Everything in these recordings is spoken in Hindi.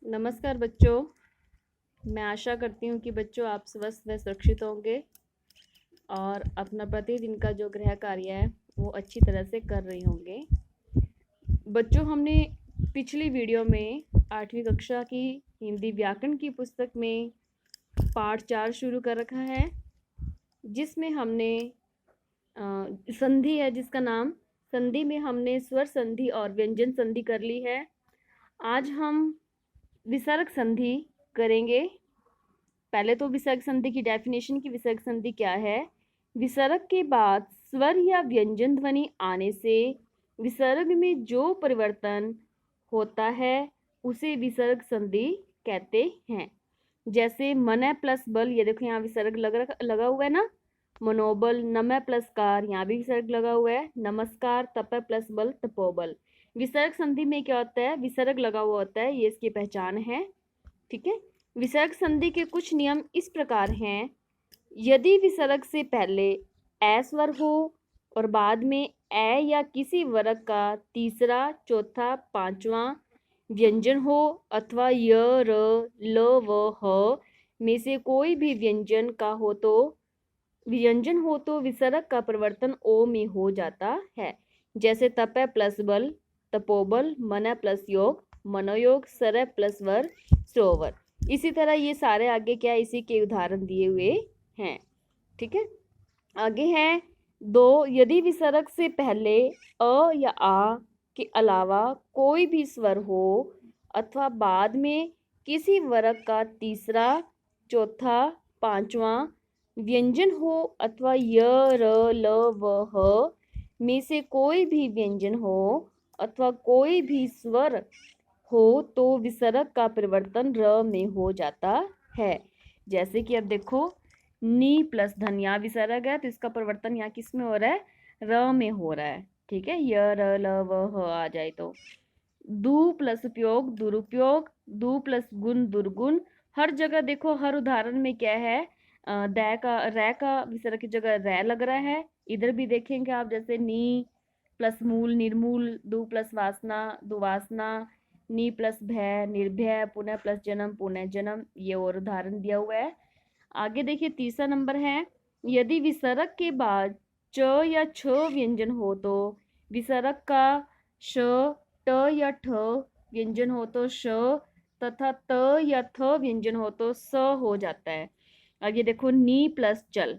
नमस्कार बच्चों। मैं आशा करती हूँ कि बच्चों आप स्वस्थ व सुरक्षित होंगे और अपना प्रतिदिन का जो गृह कार्य है वो अच्छी तरह से कर रही होंगे। बच्चों, हमने पिछली वीडियो में 8वीं कक्षा की हिंदी व्याकरण की पुस्तक में पाठ 4 शुरू कर रखा है, जिसमें हमने संधि है जिसका नाम संधि में हमने स्वर संधि और व्यंजन संधि कर ली है। आज हम विसर्ग संधि करेंगे। पहले तो विसर्ग संधि की डेफिनेशन की विसर्ग संधि क्या है। विसर्ग के बाद स्वर या व्यंजन ध्वनि आने से विसर्ग में जो परिवर्तन होता है उसे विसर्ग संधि कहते हैं। जैसे मन प्लस बल, ये देखो यहाँ विसर्ग लगा हुआ है ना। मनोबल, नमः प्लस कार, यहाँ भी विसर्ग लगा हुआ है। नमस्कार, तप प्लस बल, तपोबल। विसर्ग संधि में क्या होता है, विसर्ग लगा हुआ होता है, ये इसकी पहचान है। ठीक है। विसर्ग संधि के कुछ नियम इस प्रकार हैं। यदि विसर्ग से पहले ए स्वर हो और बाद में ए या किसी वर्ग का तीसरा, चौथा, पांचवा व्यंजन हो अथवा य, र, ल, व, ह में से कोई भी व्यंजन हो तो विसर्ग का परिवर्तन ओ में हो जाता है। जैसे तप प्लस बल, तपोबल, मन प्लस योग, मनोयोग, सर प्लस वर, सरोवर। इसी तरह ये सारे आगे क्या इसी के उदाहरण दिए हुए हैं। ठीक है। आगे है 2, यदि विसर्ग से पहले अ या आ के अलावा कोई भी स्वर हो अथवा बाद में किसी वर्ग का तीसरा, चौथा, पांचवा व्यंजन हो अथवा य, र, ल, व, ह में से कोई भी व्यंजन हो अथवा कोई भी स्वर हो तो विसर्ग का परिवर्तन र में हो जाता है। जैसे कि अब देखो नी प्लस धन, यहाँ विसर्ग है तो इसका परिवर्तन यहाँ किस में हो रहा है, र में हो रहा है। ठीक है। य, र, ल, व, ह आ जाए तो दु प्लस उपयोग, दुरुपयोग, दु प्लस गुण, दुर्गुण। हर जगह देखो, हर उदाहरण में क्या है, रै का विसर्ग की जगह रै लग रहा है। इधर भी देखेंगे आप, जैसे नी प्लस मूल, निर्मूल, दु प्लस वासना, दुवासना, नी प्लस भय, निर्भय, पुनः प्लस जन्म, पुनः जन्म। ये और उदाहरण दिया हुआ है। आगे देखिए तीसरा नंबर है, यदि विसर्ग के बाद च या छ व्यंजन हो तो विसर्ग का श, ट या ठ व्यंजन हो तो श तथा त या थ व्यंजन हो तो स हो जाता है। आगे देखो नी प्लस चल।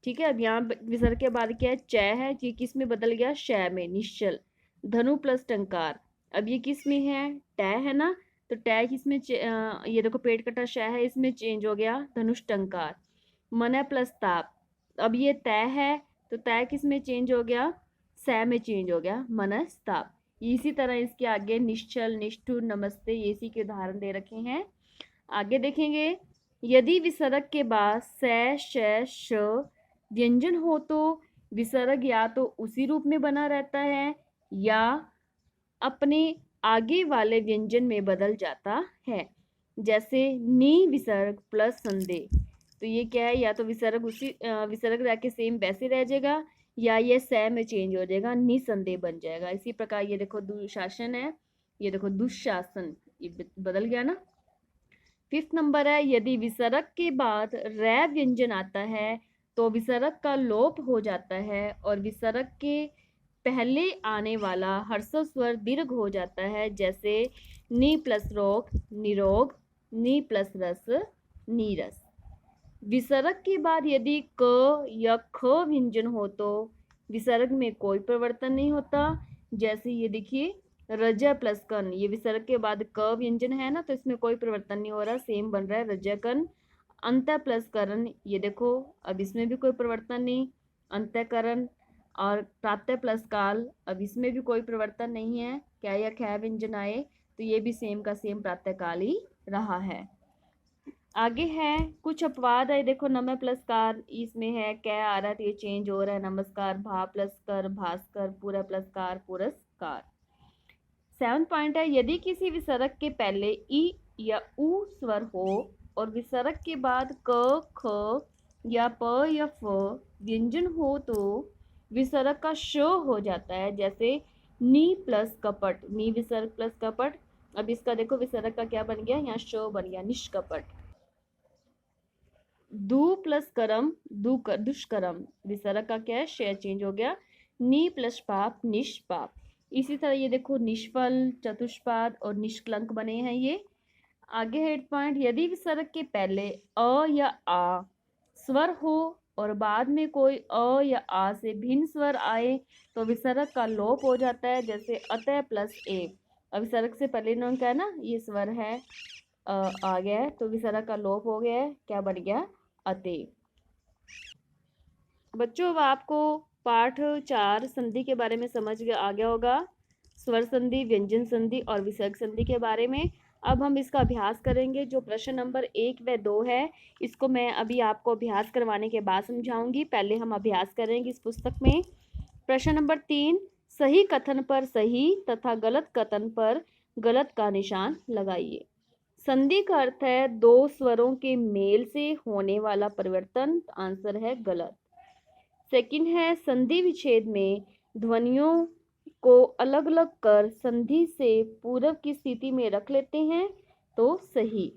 ठीक है। अब यहाँ विसर्ग के बाद क्या है, च है, ये किस में बदल गया, श में, निश्चल। धनु प्लस टंकार, अब ये किस में है, ट है ना, तो ट किस में ये देखो पेट कटा श है, इसमें चेंज हो गया धनुष टंकार। मन प्लस ताप, अब ये तय है तो तय किस में चेंज हो गया, स में चेंज हो गया, मनस ताप। इसी तरह इसके आगे निश्चल, निष्ठुर, नमस्ते, ये इसी के उदाहरण दे रखे हैं। आगे देखेंगे, यदि विसर्ग के बाद स, श, श व्यंजन हो तो विसर्ग या तो उसी रूप में बना रहता है या अपने आगे वाले व्यंजन में बदल जाता है। जैसे नी विसर्ग प्लस संधि, तो ये क्या है, या तो विसर्ग विसर्ग रह के सेम वैसे रह जाएगा या ये स में चेंज हो जाएगा, निसंदेह बन जाएगा। इसी प्रकार ये देखो दुशासन है, ये देखो दुशासन, ये बदल गया ना। 5th नंबर है, यदि विसर्ग के बाद रै व्यंजन आता है तो विसर्ग का लोप हो जाता है और विसर्ग के पहले आने वाला हर्षव स्वर दीर्घ हो जाता है। जैसे नी प्लस रोग, निरोग, नी प्लस रस, नीरस। विसर्ग के बाद यदि क या ख व्यंजन हो तो विसर्ग में कोई परिवर्तन नहीं होता। जैसे ये देखिए रज प्लस कन, ये विसर्ग के बाद क व्यंजन है ना, तो इसमें कोई परिवर्तन नहीं हो रहा, सेम बन रहा है रजकन। अंत प्लस करण, ये देखो अब इसमें भी कोई परिवर्तन नहीं, अंतकरण। और प्रातः प्लस काल, अब इसमें भी कोई परिवर्तन नहीं है, क्या या ख व्यंजन आए तो ये भी सेम का सेम प्रातः काल ही रहा है। आगे है कुछ अपवाद है, देखो नमः प्लस कार, इसमें है क्या आ रहा है तो ये चेंज हो रहा है। नमस्कार, भा प्लस कर, भास्कर, पूरा प्लस कार, पुरस्कार। 7 पॉइंट है, यदि किसी विसर्ग के पहले ई या उ स्वर हो और विसर्ग के बाद क, ख या प या फ व्यंजन हो तो विसर्ग का श हो जाता है। जैसे नी प्लस कपट, नी विसर्ग प्लस कपट, अब इसका देखो विसर्ग का क्या बन गया, यहाँ श बन गया, निष्कपट। दु प्लस करम, दुष्कर्म, विसर्ग का क्या है, श चेंज हो गया। नी प्लस पाप, निष्पाप। इसी तरह ये देखो निष्फल, चतुष्पाद और निष्कलंक बने हैं ये। आगे हेड पॉइंट, यदि विसर्ग के पहले अ या आ स्वर हो और बाद में कोई अ या आ से भिन्न स्वर आए तो विसर्ग का लोप हो जाता है, जैसे अतः प्लस ए। अब विसर्ग से पहले इन्होंने क्या है ना, ये स्वर है आ गया है तो विसर्ग का लोप हो गया है, क्या बन गया, अते। बच्चों अब आपको पाठ 4 संधि के बारे में समझ आ गया होगा, स्वर संधि, व्यंजन संधि और विसर्ग संधि के बारे में। अब हम इसका अभ्यास करेंगे। जो प्रश्न नंबर 1 व 2 है इसको मैं अभी आपको अभ्यास करवाने के बाद समझाऊंगी, पहले हम अभ्यास करेंगे इस पुस्तक में। प्रश्न नंबर 3, सही कथन पर सही तथा गलत कथन पर गलत का निशान लगाइए। संधि का अर्थ है दो स्वरों के मेल से होने वाला परिवर्तन, आंसर है गलत। सेकंड है संधि विच्छेद में ध्वनियों को अलग अलग कर संधि से पूर्व की स्थिति में रख लेते हैं, तो सही।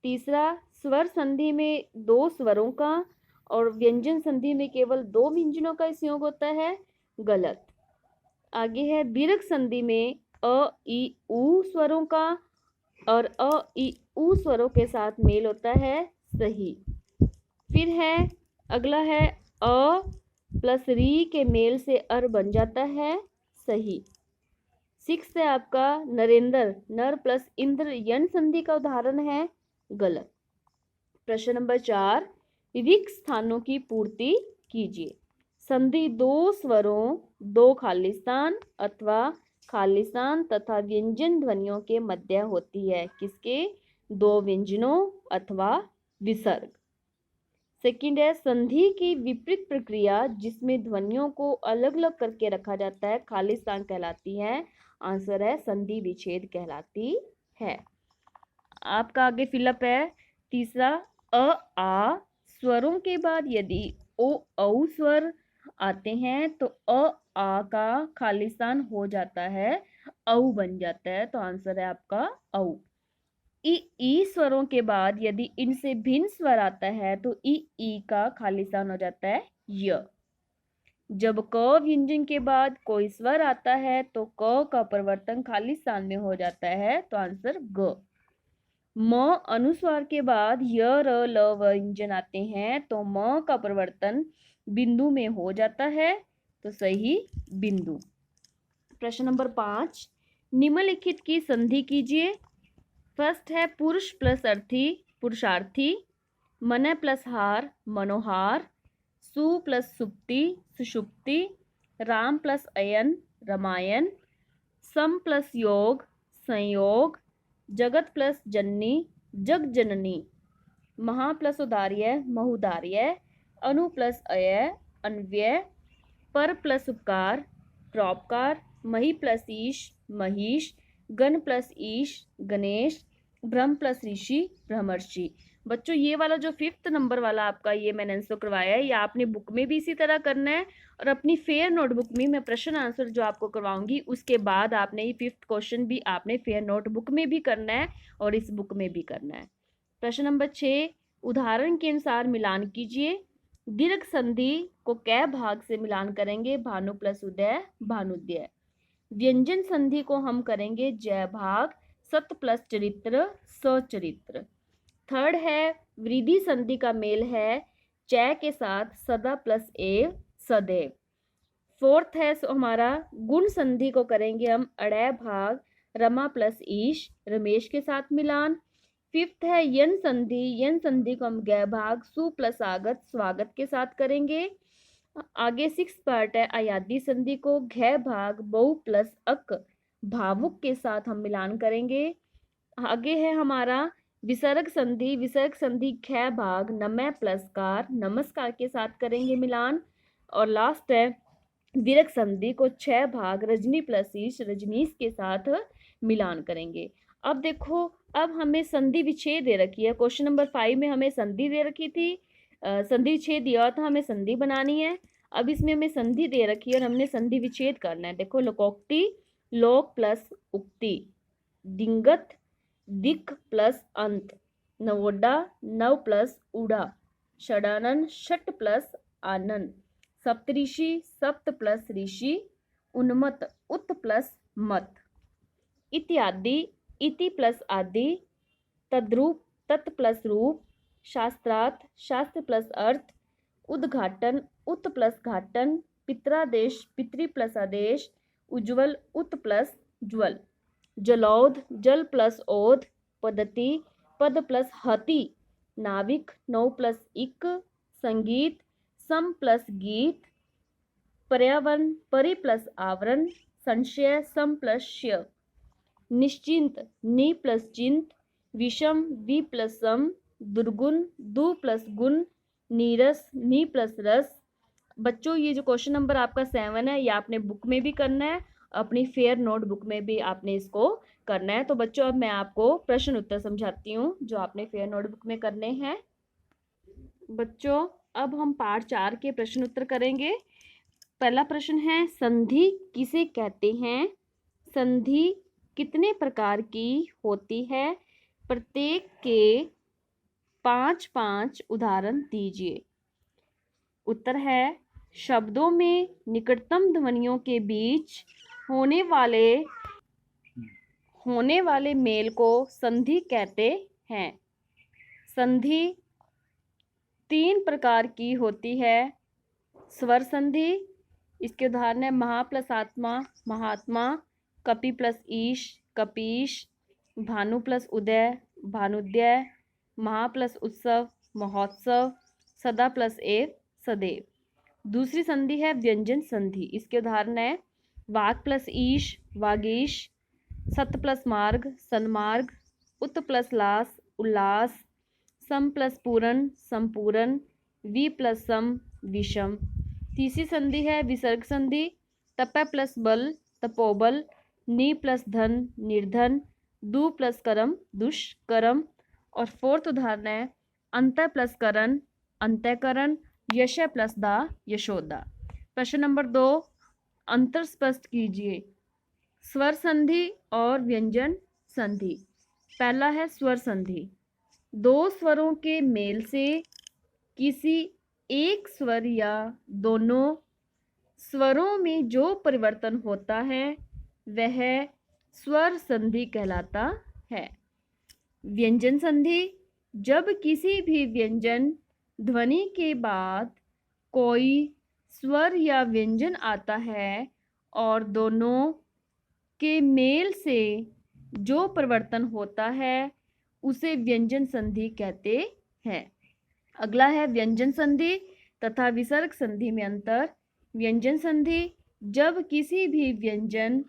तीसरा, स्वर संधि में दो स्वरों का और व्यंजन संधि में केवल दो व्यंजनों का संयोग होता है, गलत। आगे है दीर्घ संधि में अ ई उ स्वरों का और अ ई उ स्वरों के साथ मेल होता है, सही। फिर है अगला है अ प्लस री के मेल से अर बन जाता है, सही। 6 है आपका नरेंद्र, नर प्लस इंद्र यन संधि का उदाहरण है, गलत। प्रश्न नंबर 4, रिक्त स्थानों की पूर्ति कीजिए। संधि दो स्वरों, दो खालिस्तान अथवा खालिस्तान तथा व्यंजन ध्वनियों के मध्य होती है, किसके, दो व्यंजनों अथवा विसर्ग। सेकंड है संधि की विपरीत प्रक्रिया जिसमें ध्वनियों को अलग अलग करके रखा जाता है, खालिस्तान कहलाती है, आंसर है संधि विच्छेद कहलाती है। आपका आगे फिलअप है। तीसरा, अ आ स्वरों के बाद यदि ओ औ स्वर आते हैं तो अ आ का खालिस्तान हो जाता है, औ बन जाता है, तो आंसर है आपका औ। ई स्वरों के बाद यदि इनसे भिन्न स्वर आता है तो ई का खालिस्तान हो जाता है य। जब क व्यंजन के बाद कोई स्वर आता है तो क का परिवर्तन खालिस्तान में हो जाता है, तो आंसर ग। म अनुस्वार के बाद य र ल व्यंजन आते हैं तो म का परिवर्तन बिंदु में हो जाता है, तो सही बिंदु। प्रश्न नंबर 5, निम्नलिखित की संधि कीजिए। फर्स्ट है पुरुष प्लस अर्थी, पुरुषार्थी। मन प्लस हार, मनोहार। सु प्लस सुप्ति, सुषुप्ति। राम प्लस अयन, रामायण। सम प्लस योग, संयोग। जगत प्लस जननी, जग जननी। महा प्लस उदार्य, महुदार्य। अनु प्लस अय, अन्व्यय। पर प्लस उपकार, परोपकार। मही प्लस ईश, महिष। गण प्लस ईश, गणेश। ब्रह्म प्लस ऋषि, ब्रह्मर्षि। बच्चों ये वाला जो 5th नंबर वाला आपका ये मैंने आंसर करवाया है, ये आपने बुक में भी इसी तरह करना है और अपनी फेयर नोटबुक में मैं प्रश्न आंसर जो आपको करवाऊंगी उसके बाद आपने ये 5th क्वेश्चन भी आपने फेयर नोटबुक में भी करना है और इस बुक में भी करना है। प्रश्न नंबर 6, उदाहरण के अनुसार मिलान कीजिए। दीर्घ संधि को कै भाग से मिलान करेंगे, भानु प्लस उदय, भानुद्य। व्यंजन संधि को हम करेंगे जय भाग, सत प्लस चरित्र, सचरित्र। थर्ड है वृद्धि संधि का मेल है चय के साथ सदा प्लस एव, सदैव। फोर्थ है हमारा गुण संधि को करेंगे हम अड़य भाग, रमा प्लस ईश, रमेश के साथ मिलान। फिफ्थ है यन संधि, यन संधि को हम गै भाग, सु प्लस आगत, स्वागत के साथ करेंगे। आगे 6th पार्ट है अयादी संधि को घै भाग, बहु प्लस अक, भावुक के साथ हम मिलान करेंगे। आगे है हमारा विसर्ग संधि, विसर्ग संधि ख भाग, नमः प्लस कार, नमस्कार के साथ करेंगे मिलान। और लास्ट है दीर्घ संधि को 6 भाग, रजनी प्लस ईश, रजनीश के साथ मिलान करेंगे। अब देखो, अब हमें संधि विच्छेद दे रखी है। क्वेश्चन नंबर 5 में हमें संधि दे रखी थी, संधि विच्छेद दिया था, हमें संधि बनानी है। अब इसमें हमें संधि दे रखी है और हमने संधि विच्छेद करना है। देखो लोकोक्ति, लोक प्लस उक्ति, दिंगत, दिक प्लस अंत, नवोडा, नव प्लस उड़ा, षडानन, षट प्लस आनन, सप्तऋषि, सप्त प्लस ऋषि, उन्मत्त, उत प्लस मत, इत्यादि, इति प्लस आदि, तद्रूप, तत् प्लस रूप, शास्त्रार्थ, शास्त्र प्लस अर्थ, उद्घाटन, उत प्लस घाटन, पित्रादेश, पितृ प्लस आदेश, उज्ज्वल, उत प्लस ज्वल, जलौध, जल प्लस ओध, पद्धति, पद प्लस हति, नाविक, नौ प्लस इक, संगीत, सम प्लस गीत, पर्यावरण, परि प्लस आवरण, संशय, सम प्लस श्य, निश्चिंत, नि प्लस चिंत, विषम, वि प्लस सम, दुर्गुण, दु प्लस गुण, नीरस, नि प्लस रस। बच्चों ये जो क्वेश्चन नंबर आपका 7 है, ये आपने बुक में भी करना है, अपनी फेयर नोटबुक में भी आपने इसको करना है। तो बच्चों अब मैं आपको प्रश्न उत्तर समझाती हूँ जो आपने फेयर नोटबुक में करने हैं। बच्चों अब हम पार्ट 4 के प्रश्न उत्तर करेंगे। पहला प्रश्न है, संधि किसे कहते हैं? संधि कितने प्रकार की होती है? प्रत्येक के 5-5 उदाहरण दीजिए। उत्तर है, शब्दों में निकटतम ध्वनियों के बीच होने वाले मेल को संधि कहते हैं। संधि 3 प्रकार की होती है। स्वर संधि, इसके उदाहरण है महा प्लस आत्मा, महात्मा, कपि प्लस ईश, कपीश, भानु प्लस उदय, भानुद्य, महा प्लस उत्सव, महोत्सव, सदा प्लस एव, सदैव। दूसरी संधि है व्यंजन संधि, इसके उदाहरण है वाक प्लस ईश, वागीश, सत प्लस मार्ग, सन्मार्ग, उत प्लस लास, उल्लास, सम प्लस पूरन, संपूरन, वि प्लस सम, विषम। तीसरी संधि है विसर्ग संधि, तप प्लस बल, तपोबल, नि प्लस धन, निर्धन, दु प्लस करम, दुष्करम। और फोर्थ उदाहरण है अंत प्लस करण, अंतःकरण, यश प्लस दा, यशोदा। प्रश्न नंबर 2, अंतर स्पष्ट कीजिए। स्वर संधि और व्यंजन संधि। पहला है स्वर संधि, 2 स्वरों के मेल से किसी एक स्वर या दोनों स्वरों में जो परिवर्तन होता है वह स्वर संधि कहलाता है। व्यंजन संधि, जब किसी भी व्यंजन ध्वनि के बाद कोई स्वर या व्यंजन आता है और दोनों के मेल से जो परिवर्तन होता है उसे व्यंजन संधि कहते हैं। अगला है व्यंजन संधि तथा विसर्ग संधि में अंतर। व्यंजन संधि, जब किसी भी व्यंजन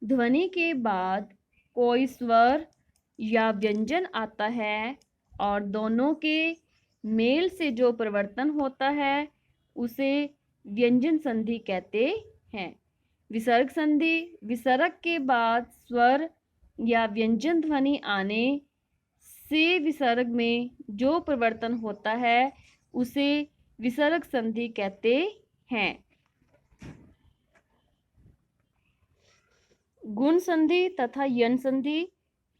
ध्वनि के बाद कोई स्वर या व्यंजन आता है और दोनों के मेल से जो परिवर्तन होता है उसे व्यंजन संधि कहते हैं। विसर्ग संधि, विसर्ग के बाद स्वर या व्यंजन ध्वनि आने से विसर्ग में जो परिवर्तन होता है उसे विसर्ग संधि कहते हैं। गुण संधि तथा यन संधि।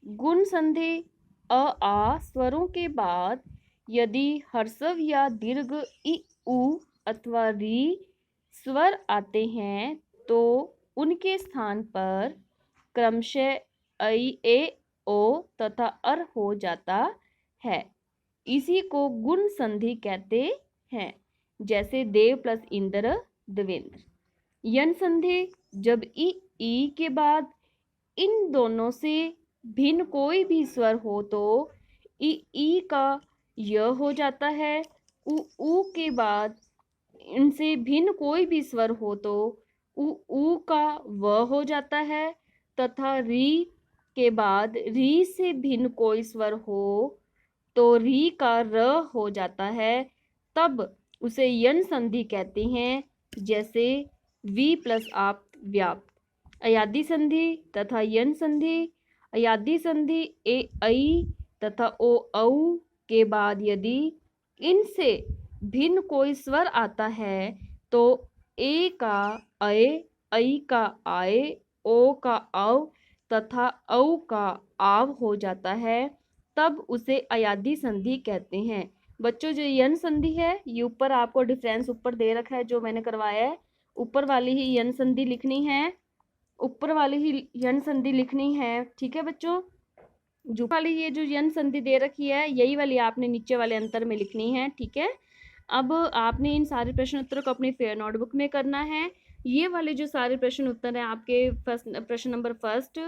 गुण संधि, अ आ स्वरों के बाद यदि हर्षव या दीर्घ इ उ अथवा री स्वर आते हैं तो उनके स्थान पर क्रमशः ऐ ए ओ तथा अर हो जाता है। इसी को गुण संधि कहते हैं, जैसे देव प्लस इंद्र, देवेंद्र। यन संधि, जब ई के बाद इन दोनों से भिन्न कोई भी स्वर हो तो ई का य हो जाता है। उ के बाद इनसे भिन्न कोई भी स्वर हो तो उ का व हो जाता है, तथा री के बाद री से भिन्न कोई स्वर हो तो री का र हो जाता है, तब उसे यन संधि कहते हैं, जैसे वी प्लस आप्त, व्याप्त। अयादि संधि तथा यन संधि। अयादि संधि, ए ऐ तथा ओ औ के बाद यदि इनसे भिन्न कोई स्वर आता है तो ए का अय, ऐ का आए, ओ का औ तथा औ का आव हो जाता है तब उसे अयादी संधि कहते हैं। बच्चों जो यन संधि है, ये ऊपर आपको डिफरेंस ऊपर दे रखा है जो मैंने करवाया है, ऊपर वाली ही यन संधि लिखनी है, ऊपर वाली ही यन संधि लिखनी है। ठीक है बच्चों, जो वाली ये जो यन संधि दे रखी है यही वाली आपने नीचे वाले अंतर में लिखनी है। ठीक है, अब आपने इन सारे प्रश्न उत्तरों को अपनी फेयर नोटबुक में करना है। ये वाले जो सारे प्रश्न उत्तर हैं आपके फर्स्ट प्रश्न नंबर फर्स्ट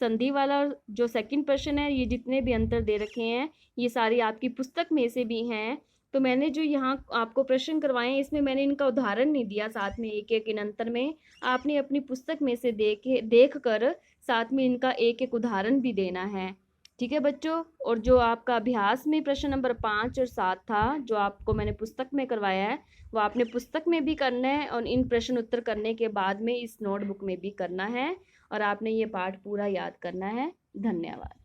संधि वाला और जो सेकंड प्रश्न है, ये जितने भी अंतर दे रखे हैं ये सारी आपकी पुस्तक में से भी हैं। तो मैंने जो यहाँ आपको प्रश्न करवाए हैं इसमें मैंने इनका उदाहरण नहीं दिया साथ में एक एक इन अंतर में, आपने अपनी पुस्तक में से देख कर साथ में इनका एक एक उदाहरण भी देना है। ठीक है बच्चों, और जो आपका अभ्यास में प्रश्न नंबर 5 और 7 था जो आपको मैंने पुस्तक में करवाया है वो आपने पुस्तक में भी करना है और इन प्रश्न उत्तर करने के बाद में इस नोटबुक में भी करना है और आपने ये पाठ पूरा याद करना है। धन्यवाद।